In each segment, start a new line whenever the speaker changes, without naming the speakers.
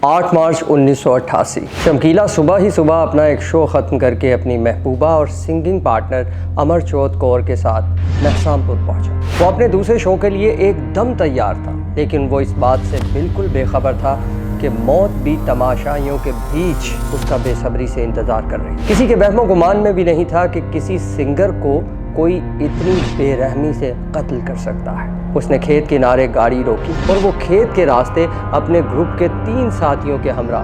8 मार्च 1988 चमकीला सुबह ही सुबह अपना एक शो ख़त्म करके अपनी महबूबा और सिंगिंग पार्टनर अमरजोत कौर के साथ महसामपुर पहुंचा। वो अपने दूसरे शो के लिए एकदम तैयार था, लेकिन वो इस बात से बिल्कुल बेखबर था कि मौत भी तमाशाइयों के बीच उसका बेसब्री से इंतज़ार कर रही। किसी के वहमो गुमान में भी नहीं था कि किसी सिंगर को कोई इतनी बेरहमी से कत्ल कर सकता है। उसने खेत किनारे गाड़ी रोकी और वो खेत के रास्ते अपने ग्रुप के 3 साथियों के हमरा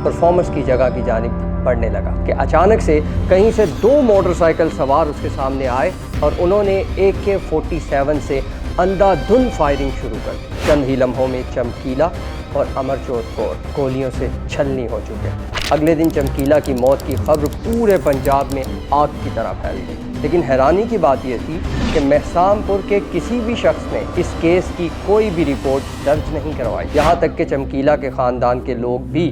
परफॉर्मेंस की जगह की जानिब बढ़ने लगा कि अचानक से कहीं से 2 मोटरसाइकिल सवार उसके सामने आए और उन्होंने AK-47 से अंधाधुंध फायरिंग शुरू कर दी। चंद ही लम्हों में चमकीला और अमरजोत कौर गोलियों से छलनी हो चुके। अगले दिन चमकीला की मौत की खबर पूरे पंजाब में आग की तरह फैल गई। लेकिन हैरानी की बात यह थी कि महसामपुर के किसी भी शख्स ने इस केस की कोई भी रिपोर्ट दर्ज नहीं करवाई। यहाँ तक कि चमकीला के ख़ानदान के लोग भी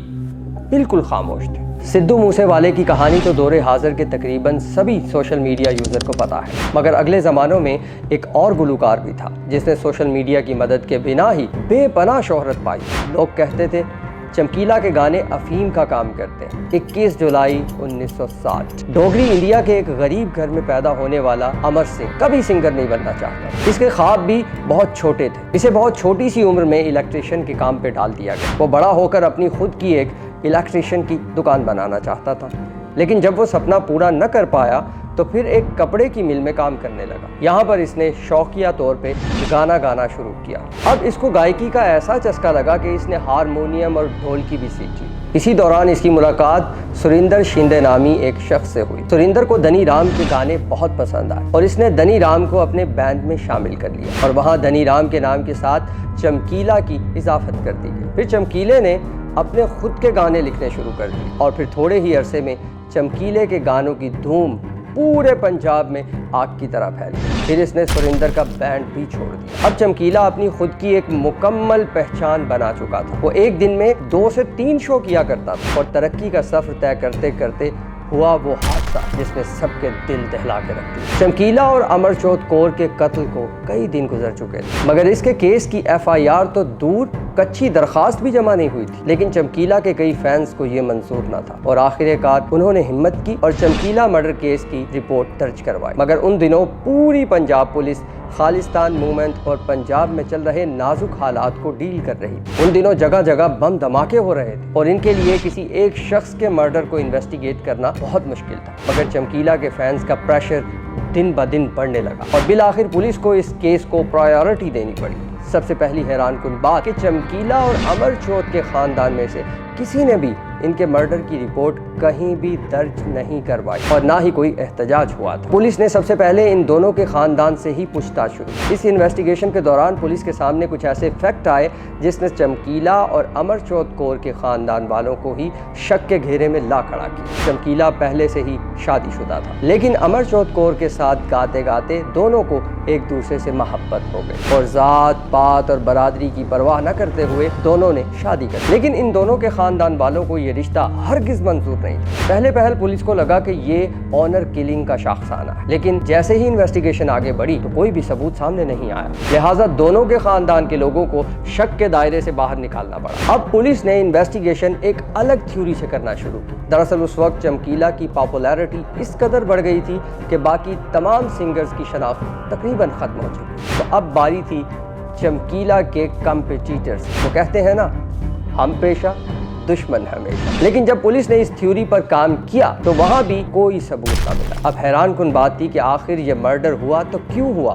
बिल्कुल खामोश थे। सिद्धू मूसेवाले की कहानी तो दौरे हाजिर के तकरीबन सभी सोशल मीडिया यूज़र को पता है, मगर अगले ज़मानों में एक और गुलकार भी था जिसने सोशल मीडिया की मदद के बिना ही बेपनाह शोहरत पाई। लोग कहते थे चमकीला के गाने अफीम का काम करते हैं। 21 जुलाई 1960 डोगरी इंडिया के एक गरीब घर में पैदा होने वाला अमर सिंह कभी सिंगर नहीं बनना चाहता। इसके ख्वाब भी बहुत छोटे थे। इसे बहुत छोटी सी उम्र में इलेक्ट्रिशियन के काम पे डाल दिया गया। वो बड़ा होकर अपनी खुद की एक इलेक्ट्रिशियन की दुकान बनाना चाहता था, लेकिन जब वो सपना पूरा न कर पाया तो फिर एक कपड़े की मिल में काम करने लगा। यहाँ पर इसने शौकिया तौर पे गाना गाना शुरू किया। अब इसको गायकी का ऐसा चस्का लगा कि इसने हारमोनियम और ढोल की भी सीखी। इसी दौरान इसकी मुलाकात सुरिंदर शिंदे नामी एक शख्स से हुई। सुरिंदर को धनी राम के गाने बहुत पसंद आए और इसने धनी राम को अपने बैंड में शामिल कर लिया और वहाँ धनी राम के नाम के साथ चमकीला की इजाफत कर दी गई। फिर चमकीले ने अपने खुद के गाने लिखने शुरू कर दिए और फिर थोड़े ही अरसे में चमकीले के गानों की धूम पूरे पंजाब में आग की तरह फैल गई। फिर इसने सुरिंदर का बैंड भी छोड़ दिया। अब चमकीला अपनी खुद की एक मुकम्मल पहचान बना चुका था। वो एक दिन में 2 से 3 शो किया करता था और तरक्की का सफ़र तय करते करते हुआ वो हादसा जिसने सबके दिल दहला के रख दिया। चमकीला और अमरजोत कौर के कत्ल को कई दिन गुजर चुके थे, मगर इसके केस की FIR तो दूर कच्ची दरखास्त भी जमा नहीं हुई थी। लेकिन चमकीला के कई फैंस को ये मंजूर न था और आखिरकार उन्होंने हिम्मत की और चमकीला मर्डर केस की रिपोर्ट दर्ज करवाई। मगर उन दिनों पूरी पंजाब पुलिस खालिस्तान मूवमेंट और पंजाब में चल रहे नाजुक हालात को डील कर रही थी। उन दिनों जगह जगह बम धमाके हो रहे थे और इनके लिए किसी एक शख्स के मर्डर को इन्वेस्टिगेट करना बहुत मुश्किल था। मगर चमकीला के फैंस का प्रेशर दिन ब दिन बढ़ने लगा और बिल आखिर पुलिस को इस केस को प्रायोरिटी देनी पड़ी। सबसे पहली हैरानकुन बात कि चमकीला और अमरजोत के ख़ानदान में से किसी ने भी इनके मर्डर की रिपोर्ट कहीं भी दर्ज नहीं करवाई और ना ही कोई एहतजाज हुआ था। पुलिस ने सबसे पहले इन दोनों के ख़ानदान से ही पूछताछ शुरू की। इस इन्वेस्टिगेशन के दौरान पुलिस के सामने कुछ ऐसे फैक्ट आए जिसने चमकीला और अमरजोत कौर के ख़ानदान वालों को ही शक के घेरे में ला खड़ा किया। चमकीला पहले से ही शादीशुदा था, लेकिन अमरजोत कौर के साथ गाते गाते दोनों को एक दूसरे से मोहब्बत हो गई और ज़ात पात और बरादरी की परवाह न करते हुए दोनों ने शादी कर ली। लेकिन इन दोनों के ख़ानदान वालों को ये रिश्ता हरगिज़ मंजूर नहीं था। पहले पुलिस को लगा कि ये ऑनर किलिंग का शाखसाना है, लेकिन जैसे ही इन्वेस्टिगेशन आगे बढ़ी तो कोई भी सबूत सामने नहीं आया। लिहाजा दोनों के ख़ानदान के लोगों को शक के दायरे से बाहर निकालना पड़ा। अब पुलिस ने इन्वेस्टिगेशन एक अलग थ्योरी से करना शुरू की। दरअसल उस वक्त चमकीला की पॉपुलैरिटी इस कदर बढ़ गई थी कि बाकी तमाम सिंगर्स की शनाख्त तकरीबन ख़त्म हो चुकी। तो अब बारी थी चमकीला के कम्पिटिटर्स। तो कहते हैं ना, हम पेशा दुश्मन हमेशा। लेकिन जब पुलिस ने इस थ्योरी पर काम किया तो वहाँ भी कोई सबूत न मिला। अब हैरानकुन बात थी कि आखिर ये मर्डर हुआ तो क्यों हुआ।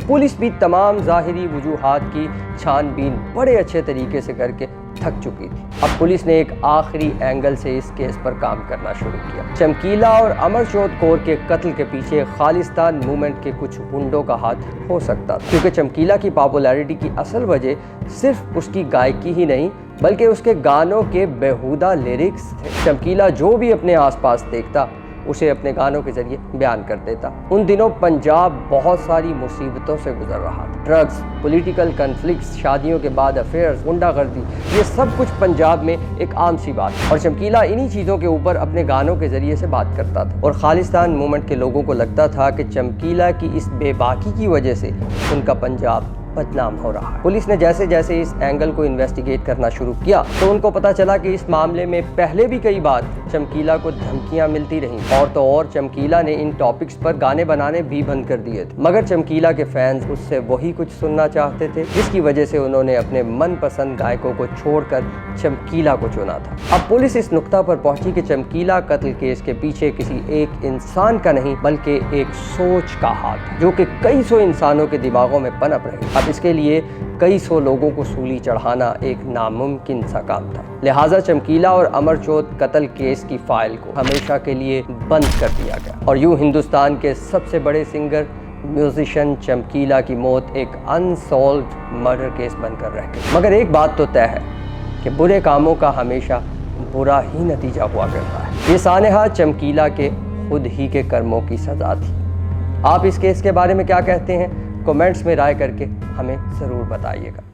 पुलिस भी तमाम ज़ाहिरी वजूहात की छानबीन बड़े अच्छे तरीके से करके थक चुकी थी। अब पुलिस ने एक आखिरी एंगल से इस केस पर काम करना शुरू किया। चमकीला और अमरजोत कौर के कत्ल के पीछे खालिस्तान मूवमेंट के कुछ गुंडों का हाथ हो सकता था, क्योंकि चमकीला की पॉपुलैरिटी की असल वजह सिर्फ उसकी गायकी ही नहीं बल्कि उसके गानों के बेहुदा लिरिक्स थे। चमकीला जो भी अपने आसपास देखता उसे अपने गानों के जरिए बयान कर देता। उन दिनों पंजाब बहुत सारी मुसीबतों से गुजर रहा था। ड्रग्स, पॉलिटिकल कन्फ्लिक्ट्स, शादियों के बाद अफेयर्स, गुंडागर्दी, ये सब कुछ पंजाब में एक आम सी बात। और चमकीला इन्हीं चीज़ों के ऊपर अपने गानों के ज़रिए से बात करता था और खालिस्तान मूवमेंट के लोगों को लगता था कि चमकीला की इस बेबाकी की वजह से उनका पंजाब बदनाम हो रहा है। पुलिस ने जैसे जैसे इस एंगल को इन्वेस्टिगेट करना शुरू किया तो उनको पता चला कि इस मामले में पहले भी कई बार चमकीला को धमकियां मिलती रहीं और तो और चमकीला ने इन टॉपिक्स पर गाने बनाने भी बंद कर दिए थे, मगर चमकीला के फैंस उससे वही कुछ सुनना चाहते थे जिसकी वजह से उन्होंने अपने मनपसंद गायकों को छोड़कर चमकीला को चुना था। अब पुलिस इस नुक्ता पर पहुंची कि चमकीला कत्ल केस के पीछे किसी एक इंसान का नहीं बल्कि एक सोच का हाथ है जो कि कई सौ इंसानों के दिमागों में पनप रही। अब इसके लिए कई सौ लोगों को सूली चढ़ाना एक नामुमकिन सा काम था। लिहाजा चमकीला और अमरचोद कत्ल केस की फाइल को हमेशा के लिए बंद कर दिया गया और यूं हिंदुस्तान के सबसे बड़े सिंगर म्यूजिशियन चमकीला की मौत एक अनसॉल्व्ड मर्डर केस बनकर रह गई। मगर एक बात तो तय है कि बुरे कामों का हमेशा बुरा ही नतीजा हुआ करता है। ये सानेहा चमकीला के खुद ही के कर्मों की सजा थी। आप इस केस के बारे में क्या कहते हैं? कमेंट्स में राय करके हमें ज़रूर बताइएगा।